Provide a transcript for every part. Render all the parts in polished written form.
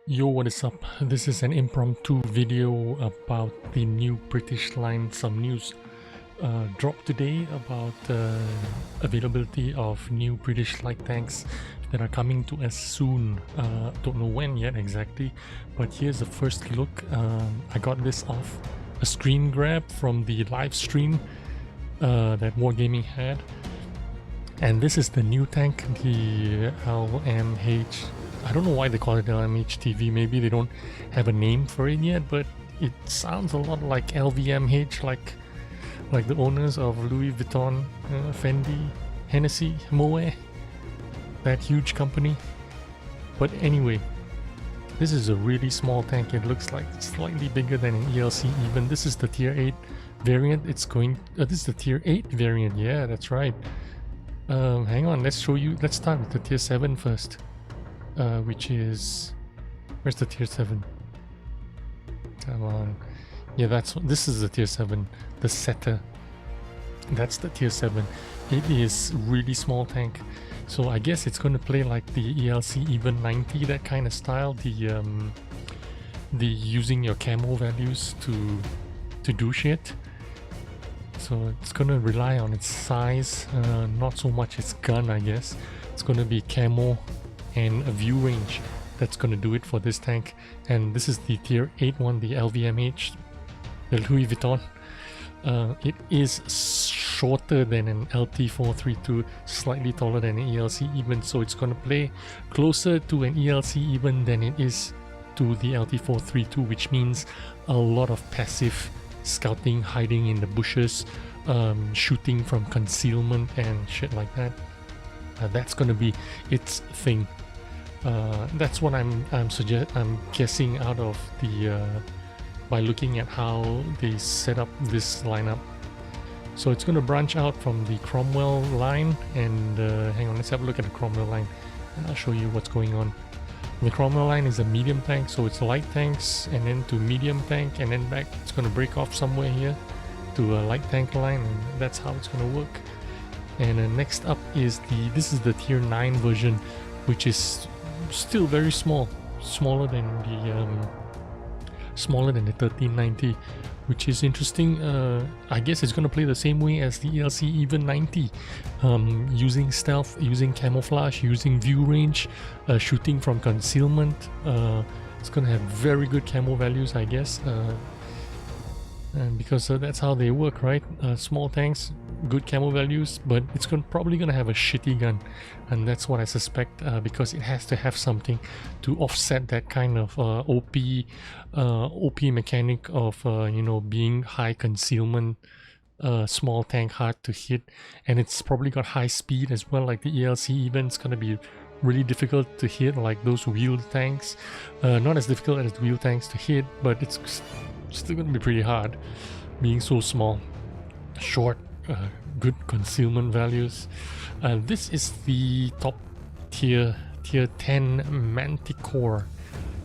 Yo, what is up? This is an impromptu video about the new British line. Some news dropped today about availability of new British light tanks that are coming to us soon. Don't know when yet exactly, but here's the first look. I got this off a screen grab from the live stream that Wargaming had. And this is the new tank, the LMH. I don't know why they call it LMH TV. Maybe they don't have a name for it yet, but it sounds a lot like LVMH, like the owners of Louis Vuitton, Fendi, Hennessy, Moët, that huge company. But anyway, this is a really small tank. It looks like slightly bigger than an ELC even. This is the tier 8 variant. It's going. This is the tier 8 variant. Yeah, that's right. Hang on, let's show you. Let's start with the tier 7 first, which is, where's the tier 7? Come on. Yeah, this is the tier 7, the Setter. That's the tier 7. It is really small tank, so I guess it's going to play like the ELC even 90, that kind of style, the using your camo values to do shit. So it's going to rely on its size, not so much its gun, I guess. It's going to be camo and a view range that's going to do it for this tank. And this is the tier 8 one, the LVMH, the Louis Vuitton. It is shorter than an LT432, slightly taller than an ELC even, so it's going to play closer to an ELC even than it is to the LT432, which means a lot of passive scouting, hiding in the bushes, shooting from concealment and shit like that. That's gonna be its thing. That's what I'm guessing out of the by looking at how they set up this lineup. So it's gonna branch out from the Cromwell line, and hang on, let's have a look at the Cromwell line and I'll show you what's going on. The Cromwell line is a medium tank, so it's light tanks and then to medium tank and then back. It's going to break off somewhere here to a light tank line, and that's how it's going to work. And next up is this is the tier 9 version, which is still very small, smaller than the 1390, which is interesting. I guess it's going to play the same way as the ELC even 90, using stealth, using camouflage, using view range, shooting from concealment. It's going to have very good camo values, I guess, and because that's how they work, right? Small tanks, good camo values, but it's probably going to have a shitty gun, and that's what I suspect, because it has to have something to offset that kind of OP mechanic of being high concealment, small tank, hard to hit, and it's probably got high speed as well, like the ELC even. It's going to be really difficult to hit, like those wheeled tanks. Not as difficult as the wheel tanks to hit, but it's still going to be pretty hard, being so small, short, good concealment values. This is the top tier 10 Manticore.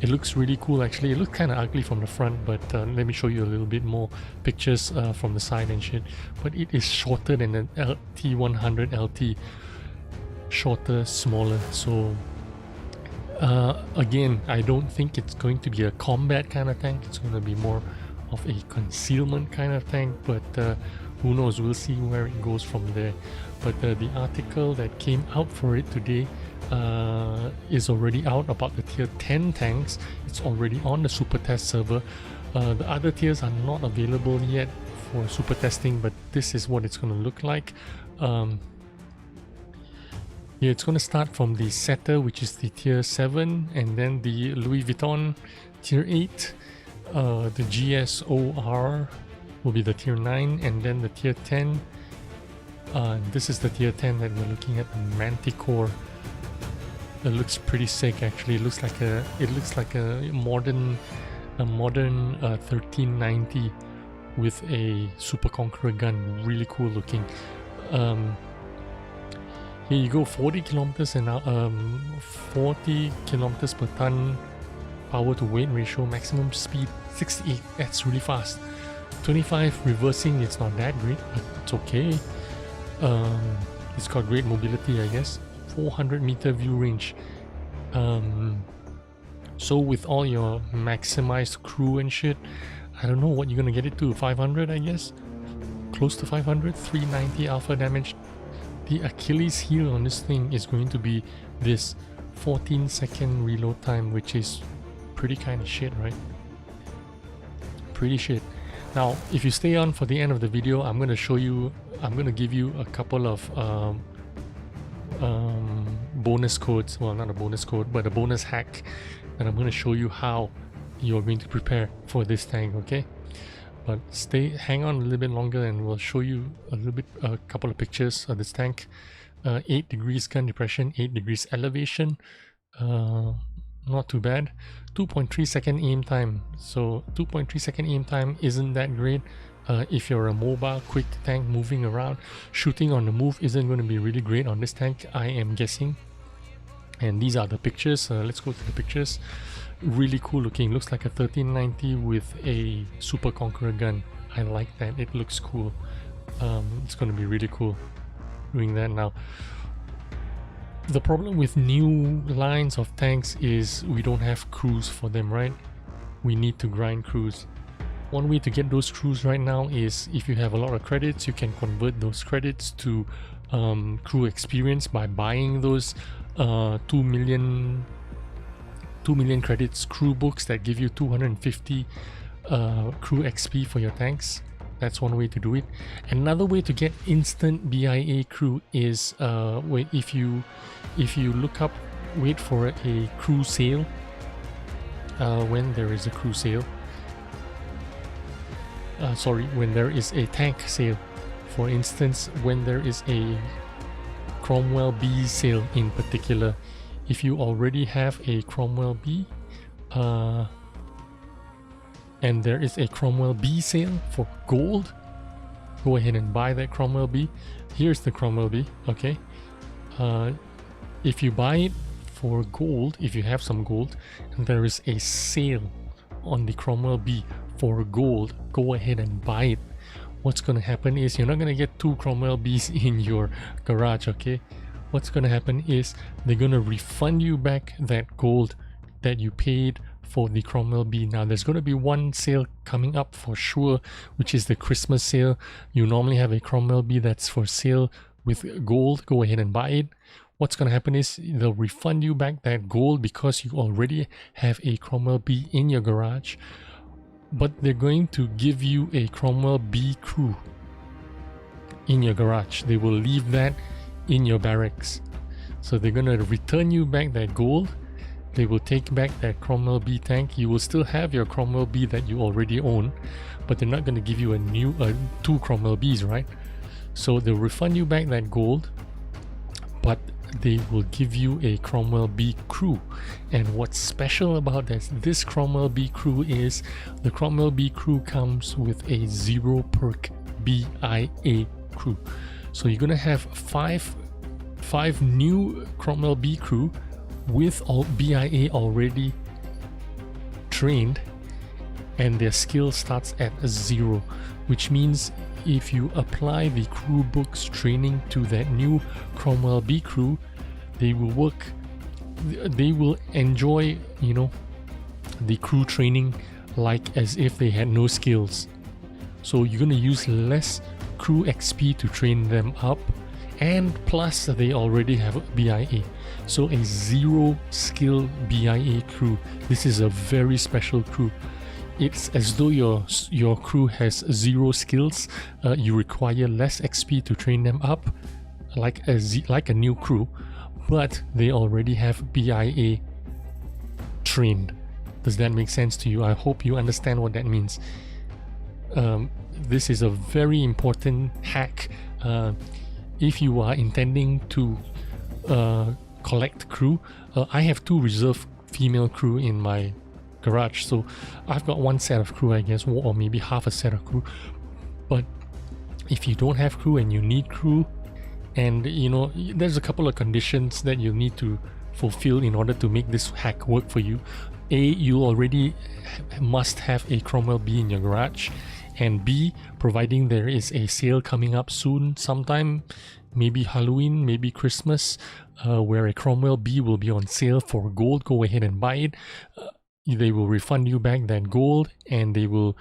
It looks really cool actually. It looks kind of ugly from the front, but let me show you a little bit more pictures from the side and shit. But it is shorter than the T100 LT. Shorter, smaller. So again, I don't think it's going to be a combat kind of tank. It's going to be more of a concealment kind of tank, but who knows, we'll see where it goes from there. But the article that came out for it today is already out about the tier 10 tanks. It's already on the super test server. The other tiers are not available yet for super testing, but this is what it's going to look like. Yeah, it's going to start from the Setter, which is the tier 7, and then the Louis Vuitton tier 8, the GSOR will be the tier 9, and then the tier 10. This is the tier 10 that we're looking at, the Manticore. It looks pretty sick actually. It looks like a modern 1390 with a Super Conqueror gun. Really cool looking. Here you go, 40 kilometers an hour, 40 kilometers per ton power to weight ratio, maximum speed 68. That's really fast. 25 reversing, it's not that great, but it's okay. It's got great mobility, I guess. 400 meter view range. So with all your maximized crew and shit, I don't know what you're gonna get it to, 500 I guess? Close to 500, 390 alpha damage. The Achilles heel on this thing is going to be this 14-second reload time, which is pretty kind of shit, right? Pretty shit. Now, if you stay on for the end of the video, I'm going to give you a couple of bonus codes. Well, not a bonus code, but a bonus hack. And I'm going to show you how you're going to prepare for this tank, okay? But hang on a little bit longer and we'll show you a couple of pictures of this tank. 8 degrees gun depression, 8 degrees elevation, not too bad. 2.3 second aim time. So 2.3 second aim time isn't that great. If you're a mobile quick tank moving around, shooting on the move isn't going to be really great on this tank, I am guessing. And these are the pictures. Let's go to the pictures. Really cool looking. Looks like a 1390 with a Super Conqueror gun. I like that. It looks cool. It's going to be really cool doing that. Now, the problem with new lines of tanks is we don't have crews for them, right? We need to grind crews. One way to get those crews right now is if you have a lot of credits, you can convert those credits to crew experience by buying those 2 million credits crew books that give you 250 crew XP for your tanks. That's one way to do it. Another way to get instant BIA crew is if you look up, wait for a crew sale. When there is a crew sale, when there is a tank sale. For instance, when there is a Cromwell B sale in particular, if you already have a Cromwell B and there is a Cromwell B sale for gold, go ahead and buy that Cromwell B. Here's the Cromwell B, okay? If you buy it for gold, if you have some gold, and there is a sale on the Cromwell B for gold, go ahead and buy it. What's going to happen is you're not going to get 2 Cromwell Bs in your garage, okay? What's going to happen is they're going to refund you back that gold that you paid for the Cromwell B. Now there's going to be one sale coming up for sure, which is the Christmas sale. You normally have a Cromwell B that's for sale with gold. Go ahead and buy it. What's going to happen is they'll refund you back that gold because you already have a Cromwell B in your garage, but they're going to give you a Cromwell B crew in your garage. They will leave that in your barracks. So they're going to return you back that gold. They will take back that Cromwell B tank. You will still have your Cromwell B that you already own, but they're not going to give you a new 2 Cromwell Bs, right? So they'll refund you back that gold, but they will give you a Cromwell B crew. And what's special about this Cromwell B crew is the Cromwell B crew comes with a 0 perk BIA crew. So you're gonna have five new Cromwell B crew with all BIA already trained, and their skill starts at 0, which means if you apply the crew books training to that new Cromwell B crew, they will enjoy, you know, the crew training like as if they had no skills. So you're going to use less crew XP to train them up, and plus they already have BIA. So a 0 skill BIA crew. This is a very special crew. It's as though your crew has 0 skills. You require less XP to train them up, like a new crew, but they already have BIA trained. Does that make sense to you? I hope you understand what that means. This is a very important hack. If you are intending to collect crew, I have 2 reserve female crew in my garage, so I've got 1 set of crew, I guess, or maybe half a set of crew. But if you don't have crew and you need crew, and you know, there's a couple of conditions that you need to fulfill in order to make this hack work for you. A, you already must have a Cromwell B in your garage, and B, providing there is a sale coming up soon sometime maybe Halloween, maybe Christmas, where a Cromwell B will be on sale for gold. Go ahead and buy it. They will refund you back that gold, and they will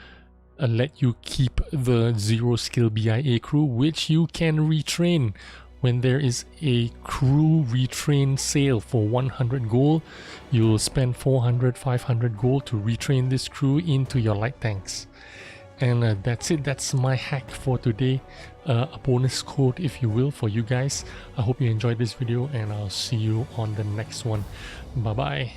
let you keep the 0 skill BIA crew, which you can retrain. When there is a crew retrain sale for 100 gold, you'll spend 400, 500 gold to retrain this crew into your light tanks. And that's it. That's my hack for today. A bonus code, if you will, for you guys. I hope you enjoyed this video, and I'll see you on the next one. Bye bye.